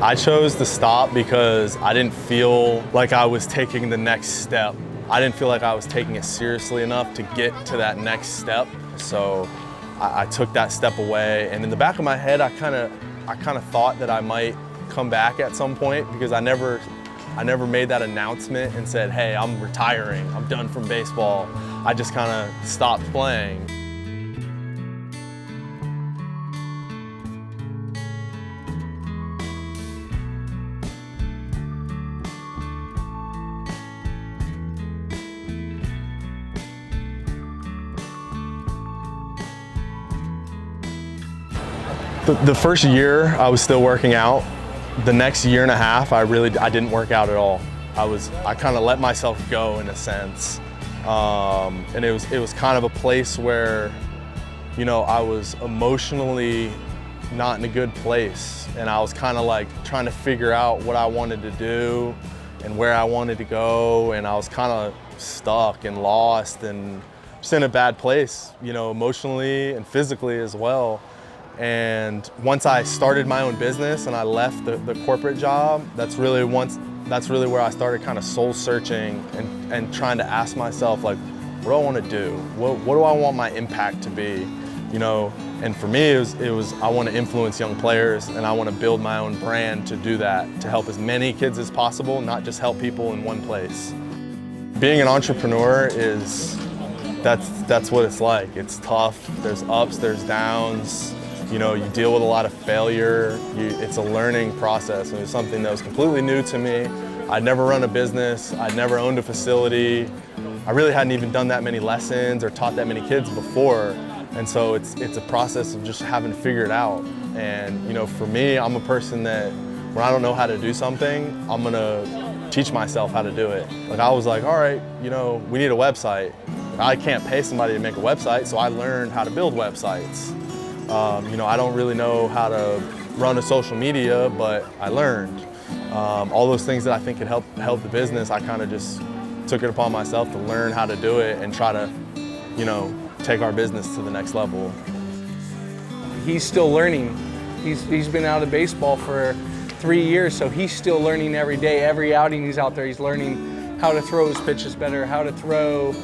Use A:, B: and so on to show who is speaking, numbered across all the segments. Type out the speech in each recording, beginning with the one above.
A: I chose to stop because I didn't feel like I was taking the next step. I didn't feel like I was taking it seriously enough to get to that next step. So I took that step away, and in the back of my head, I kind of thought that I might come back at some point, because I never made that announcement and said, hey, I'm retiring, I'm done from baseball. I just kind of stopped playing. The first year I was still working out. The next year and a half, I didn't work out at all. I kind of let myself go in a sense. And it was kind of a place where, you know, I was emotionally not in a good place. And I was kind of like trying to figure out what I wanted to do and where I wanted to go. And I was kind of stuck and lost and just in a bad place, you know, emotionally and physically as well. And once I started my own business and I left the corporate job, that's really where I started kind of soul searching and trying to ask myself, like, what do I want to do? What do I want my impact to be? You know, and for me, it was I want to influence young players, and I want to build my own brand to do that, to help as many kids as possible, not just help people in one place. Being an entrepreneur that's what it's like. It's tough. There's ups, there's downs. You know, you deal with a lot of failure. It's a learning process, and it was something that was completely new to me. I'd never run a business. I'd never owned a facility. I really hadn't even done that many lessons or taught that many kids before. And so it's a process of just having to figure it out. And, you know, for me, I'm a person that when I don't know how to do something, I'm gonna teach myself how to do it. Like, I was like, all right, you know, we need a website. I can't pay somebody to make a website, so I learned how to build websites. You know, I don't really know how to run a social media, but I learned. All those things that I think could help the business, I kind of just took it upon myself to learn how to do it and try to, you know, take our business to the next level.
B: He's still learning. He's been out of baseball for 3 years, so he's still learning every day. Every outing he's out there, he's learning how to throw his pitches better, how to throw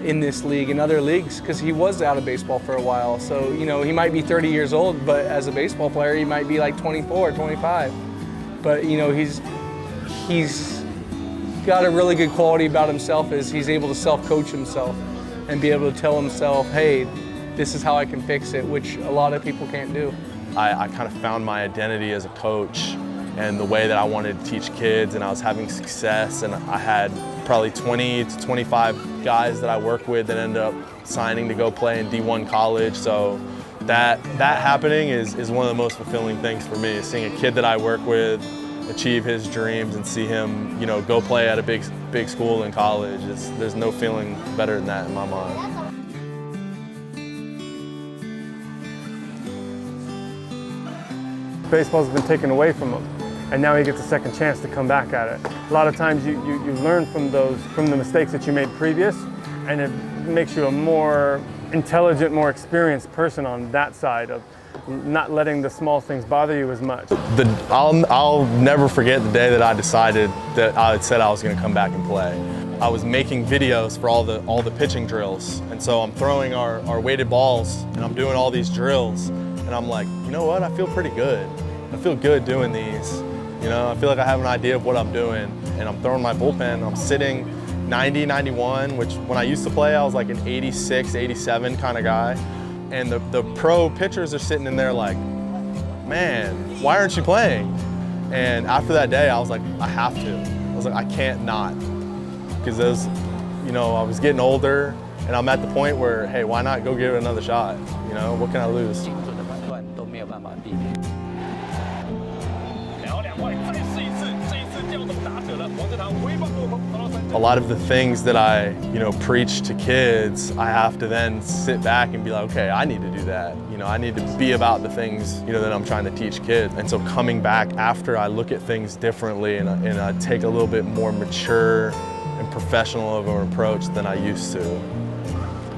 B: in this league and other leagues, because he was out of baseball for a while. So, you know, he might be 30 years old, but as a baseball player, he might be like 24, 25. But, you know, he's got a really good quality about himself, is he's able to self-coach himself and be able to tell himself, hey, this is how I can fix it, which a lot of people can't do.
A: I kind of found my identity as a coach and the way that I wanted to teach kids, and I was having success, and I had probably 20 to 25 guys that I work with that end up signing to go play in D1 college. So that happening is one of the most fulfilling things for me, seeing a kid that I work with achieve his dreams and see him, you know, go play at a big school in college. There's no feeling better than that in my mind.
C: Baseball's been taken away from him, and now he gets a second chance to come back at it. A lot of times you learn from the mistakes that you made previous, and it makes you a more intelligent, more experienced person on that side of not letting the small things bother you as much.
A: I'll never forget the day that I decided that I had said I was going to come back and play. I was making videos for all the pitching drills, and so I'm throwing our weighted balls, and I'm doing all these drills, and I'm like, you know what? I feel pretty good. I feel good doing these. You know, I feel like I have an idea of what I'm doing, and I'm throwing my bullpen. I'm sitting 90, 91, which when I used to play, I was like an 86, 87 kind of guy. And the pro pitchers are sitting in there like, man, why aren't you playing? And after that day, I was like, I have to. I was like, I can't not. Because you know, I was getting older, and I'm at the point where, hey, why not go give it another shot? You know, what can I lose? A lot of the things that I, you know, preach to kids, I have to then sit back and be like, okay, I need to do that. You know, I need to be about the things, you know, that I'm trying to teach kids. And so coming back after, I look at things differently, and I take a little bit more mature and professional of an approach than I used to.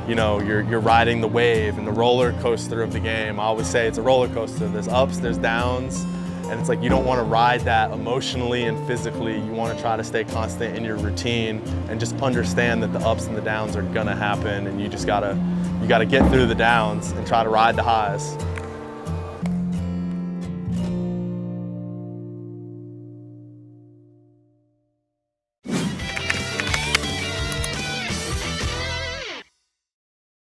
A: You know, you're riding the wave and the roller coaster of the game. I always say it's a roller coaster. There's ups, there's downs, And it's like you don't want to ride that emotionally and physically. You want to try to stay constant in your routine and just understand that the ups and the downs are gonna happen, and you gotta get through the downs and try to ride the highs.